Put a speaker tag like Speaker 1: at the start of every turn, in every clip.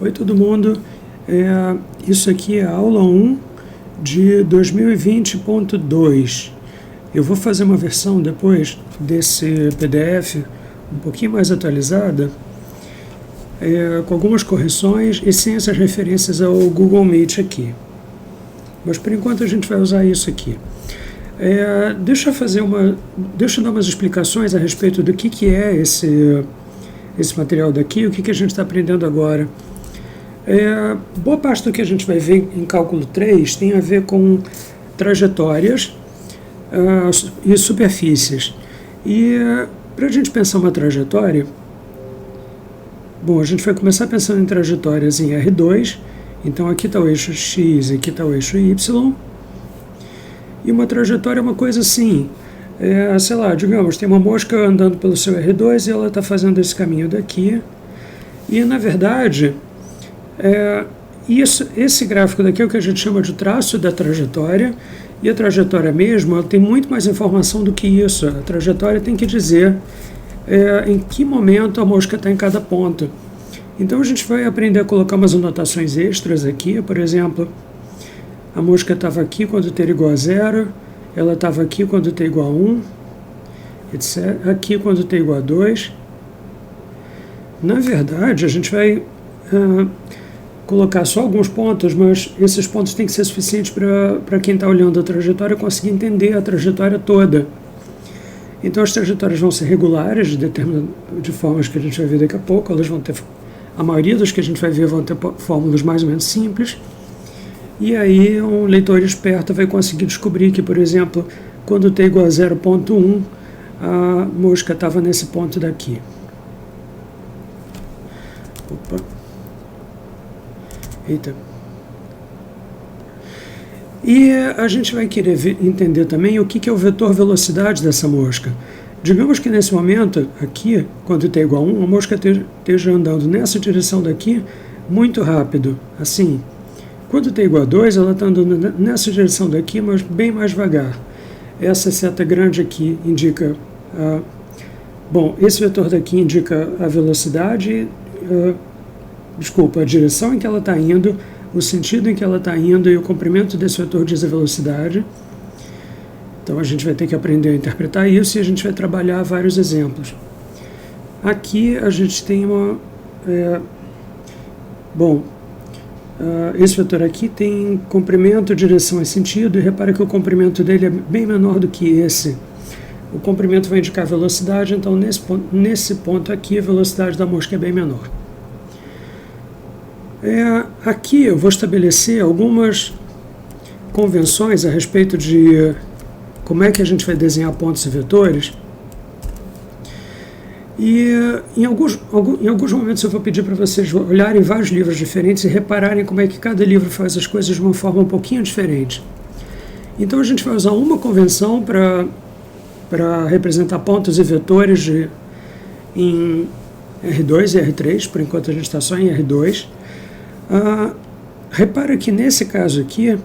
Speaker 1: Oi todo mundo, isso aqui é a aula 1 de 2020.2. Eu vou fazer uma versão depois desse PDF um pouquinho mais atualizada, com algumas correções e sem essas referências ao Google Meet aqui. Mas por enquanto a gente vai usar isso aqui. Deixa eu dar umas explicações a respeito do que é esse material daqui, o que a gente está aprendendo agora. Boa parte do que a gente vai ver em cálculo 3 tem a ver com trajetórias e superfícies. E para a gente pensar uma trajetória, bom, a gente vai começar pensando em trajetórias em R2, então aqui está o eixo X e aqui está o eixo Y. E uma trajetória é uma coisa assim, sei lá, digamos, tem uma mosca andando pelo seu R2 e ela está fazendo esse caminho daqui. E na verdade, esse gráfico daqui é o que a gente chama de traço da trajetória, e a trajetória mesmo ela tem muito mais informação do que isso. A trajetória tem que dizer em que momento a mosca está em cada ponto. Então a gente vai aprender a colocar umas anotações extras aqui, por exemplo, a mosca estava aqui quando t era igual a 0, ela estava aqui quando t é igual a 1, etc. Aqui quando t é igual a 2. Na verdade, a gente vai colocar só alguns pontos, mas esses pontos têm que ser suficientes para quem está olhando a trajetória conseguir entender a trajetória toda. Então as trajetórias vão ser regulares, de formas que a gente vai ver daqui a pouco. Elas vão ter, a maioria dos que a gente vai ver vão ter fórmulas mais ou menos simples. E aí um leitor esperto vai conseguir descobrir que, por exemplo, quando t é igual a 0,1, a mosca estava nesse ponto daqui. Opa. Eita. E a gente vai querer entender também o que é o vetor velocidade dessa mosca. Digamos que nesse momento, aqui, quando t é igual a 1, a mosca esteja andando nessa direção daqui muito rápido, assim. Quando t é igual a 2, ela está andando nessa direção daqui, mas bem mais devagar. Essa seta grande aqui indica... bom, esse vetor daqui indica a velocidade... a direção em que ela está indo, o sentido em que ela está indo, e o comprimento desse vetor diz a velocidade. Então a gente vai ter que aprender a interpretar isso e a gente vai trabalhar vários exemplos. Aqui a gente tem uma... esse vetor aqui tem comprimento, direção e sentido, e repara que o comprimento dele é bem menor do que esse. O comprimento vai indicar a velocidade, então nesse ponto aqui a velocidade da mosca é bem menor. Aqui eu vou estabelecer algumas convenções a respeito de como é que a gente vai desenhar pontos e vetores. E em alguns momentos eu vou pedir para vocês olharem vários livros diferentes e repararem como é que cada livro faz as coisas de uma forma um pouquinho diferente. Então a gente vai usar uma convenção para representar pontos e vetores em R2 e R3, por enquanto a gente está só em R2. Repara que nesse caso aqui,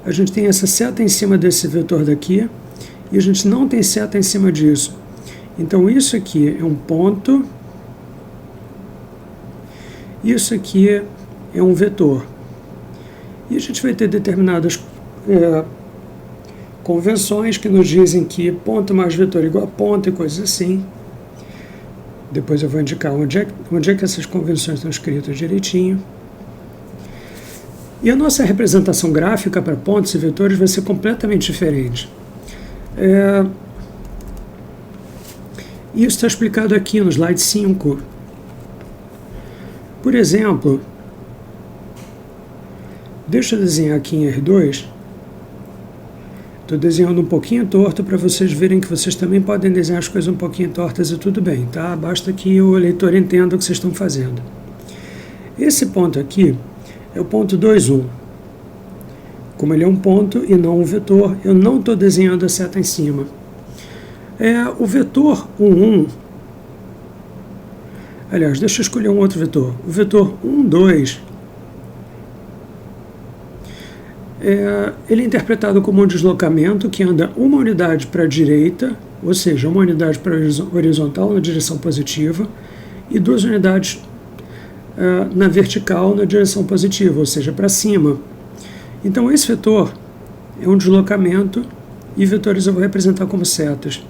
Speaker 1: a gente tem essa seta em cima desse vetor daqui, e a gente não tem seta em cima disso. Então isso aqui é um ponto, isso aqui é um vetor. E a gente vai ter determinadas convenções que nos dizem que ponto mais vetor igual a ponto e coisas assim. Depois eu vou indicar onde é que essas convenções estão escritas direitinho. E a nossa representação gráfica para pontos e vetores vai ser completamente diferente. Isso está explicado aqui no slide 5. Por exemplo, deixa eu desenhar aqui em R2. Estou desenhando um pouquinho torto para vocês verem que vocês também podem desenhar as coisas um pouquinho tortas e tudo bem, tá? Basta que o leitor entenda o que vocês estão fazendo. Esse ponto aqui é o ponto 2, 1. Como ele é um ponto e não um vetor, eu não estou desenhando a seta em cima. O vetor 1, 1... Aliás, deixa eu escolher um outro vetor. O vetor 1, 2... ele é interpretado como um deslocamento que anda uma unidade para a direita, ou seja, uma unidade para a horizontal na direção positiva, e 2 unidades na vertical na direção positiva, ou seja, para cima. Então esse vetor é um deslocamento e vetores eu vou representar como setas.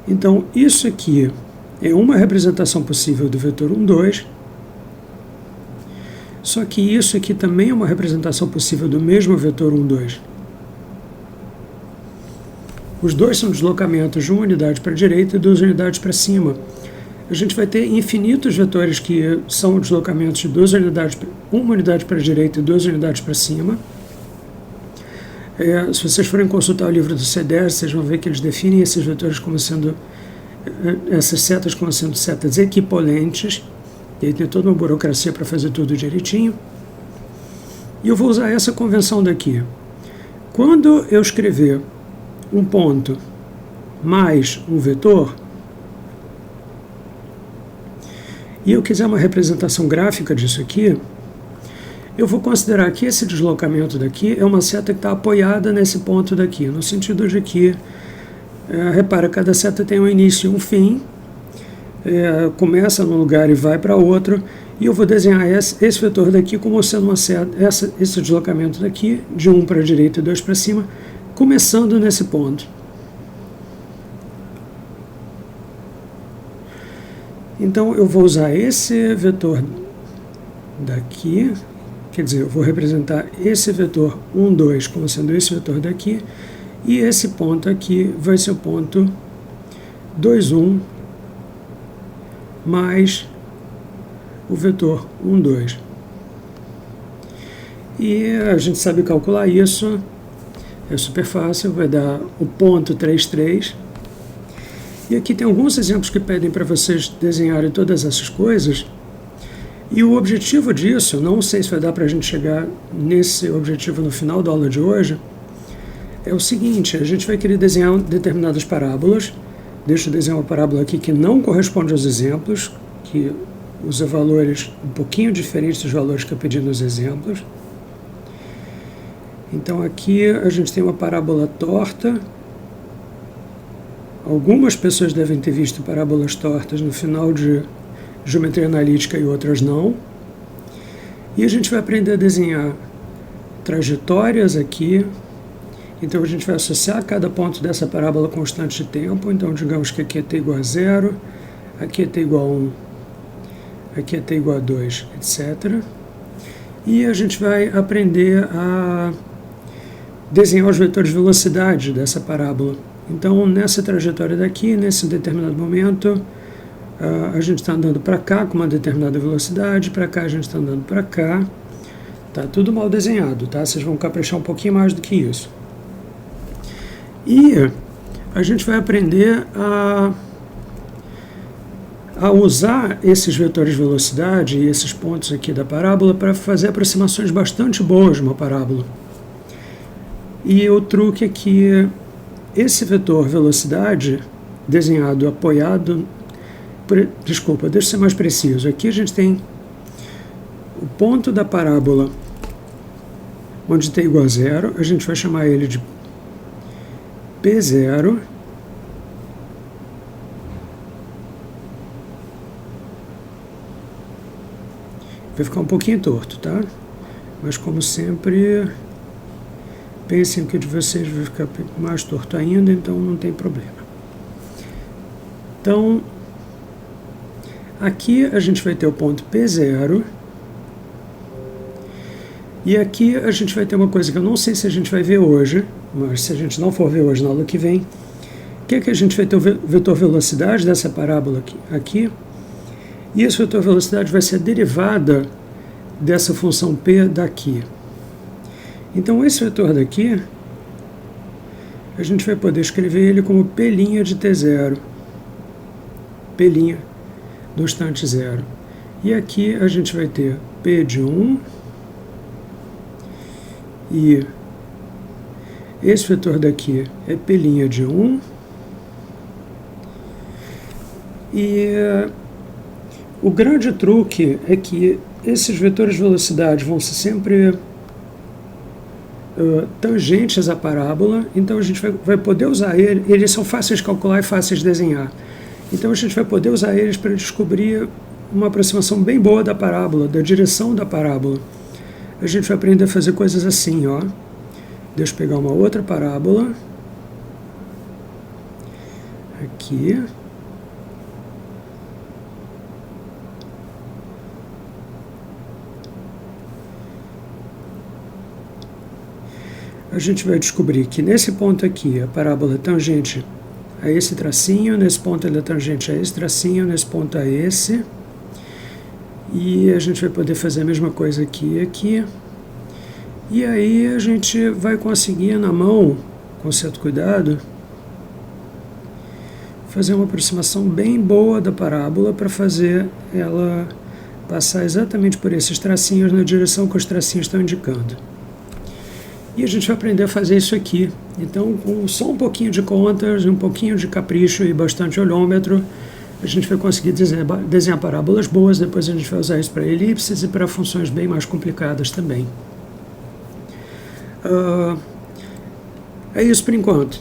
Speaker 1: Então isso aqui é uma representação possível do vetor 1, 2, só que isso aqui também é uma representação possível do mesmo vetor 1, 2. Os dois são deslocamentos de uma unidade para a direita e 2 unidades para cima. A gente vai ter infinitos vetores que são deslocamentos de uma unidade para a direita e 2 unidades para cima. Se vocês forem consultar o livro do C10, vocês vão ver que eles definem esses vetores como sendo, essas setas como sendo setas equipolentes. E aí tem toda uma burocracia para fazer tudo direitinho. E eu vou usar essa convenção daqui. Quando eu escrever um ponto mais um vetor, e eu quiser uma representação gráfica disso aqui, eu vou considerar que esse deslocamento daqui é uma seta que está apoiada nesse ponto daqui, no sentido de que, repara, cada seta tem um início e um fim, começa num lugar e vai para outro, e eu vou desenhar esse vetor daqui como sendo uma seta, esse deslocamento daqui, de 1 para a direita e 2 para cima, começando nesse ponto. Então eu vou usar esse vetor daqui, quer dizer, eu vou representar esse vetor 1, 2 como sendo esse vetor daqui, e esse ponto aqui vai ser o ponto 2, 1 mais o vetor 1, 2. E a gente sabe calcular isso, é super fácil, vai dar o ponto 3, 3. E aqui tem alguns exemplos que pedem para vocês desenharem todas essas coisas. E o objetivo disso, não sei se vai dar para a gente chegar nesse objetivo no final da aula de hoje, é o seguinte: a gente vai querer desenhar determinadas parábolas. Deixa eu desenhar uma parábola aqui que não corresponde aos exemplos, que usa valores um pouquinho diferentes dos valores que eu pedi nos exemplos. Então aqui a gente tem uma parábola torta. Algumas pessoas devem ter visto parábolas tortas no final de geometria analítica e outras não. E a gente vai aprender a desenhar trajetórias aqui. Então a gente vai associar cada ponto dessa parábola a constante de tempo. Então digamos que aqui é t igual a 0, aqui é t igual a 1, aqui é t igual a 2, etc. E a gente vai aprender a desenhar os vetores de velocidade dessa parábola. Então, nessa trajetória daqui, nesse determinado momento, a gente está andando para cá com uma determinada velocidade, para cá a gente está andando para cá. Tá tudo mal desenhado, tá? Vocês vão caprichar um pouquinho mais do que isso. E a gente vai aprender a usar esses vetores de velocidade e esses pontos aqui da parábola para fazer aproximações bastante boas de uma parábola. E o truque é que esse vetor velocidade desenhado apoiado, desculpa, deixa eu ser mais preciso. Aqui a gente tem o ponto da parábola onde t igual a 0, a gente vai chamar ele de P0. Vai ficar um pouquinho torto, tá? Mas como sempre, pensem que o de vocês vai ficar mais torto ainda, então não tem problema. Então, aqui a gente vai ter o ponto P0. E aqui a gente vai ter uma coisa que eu não sei se a gente vai ver hoje, mas se a gente não for ver hoje na aula que vem, que é que a gente vai ter o vetor velocidade dessa parábola aqui, e esse vetor velocidade vai ser a derivada dessa função P daqui. Então esse vetor daqui, a gente vai poder escrever ele como P' de T0, P' no instante 0. E aqui a gente vai ter P de 1, e esse vetor daqui é P' de 1, e o grande truque é que esses vetores de velocidade vão ser sempre tangentes à parábola, então a gente vai poder usar eles são fáceis de calcular e fáceis de desenhar. Então a gente vai poder usar eles para descobrir uma aproximação bem boa da parábola, da direção da parábola. A gente vai aprender a fazer coisas assim, ó. Deixa eu pegar uma outra parábola. Aqui. A gente vai descobrir que nesse ponto aqui a parábola é tangente a esse tracinho, nesse ponto ela é tangente a esse tracinho, nesse ponto a esse. E a gente vai poder fazer a mesma coisa aqui e aqui. E aí a gente vai conseguir na mão, com certo cuidado, fazer uma aproximação bem boa da parábola para fazer ela passar exatamente por esses tracinhos na direção que os tracinhos estão indicando. E a gente vai aprender a fazer isso aqui. Então, com só um pouquinho de contas, um pouquinho de capricho e bastante olhômetro, a gente vai conseguir desenhar parábolas boas. Depois a gente vai usar isso para elipses e para funções bem mais complicadas também. É isso por enquanto.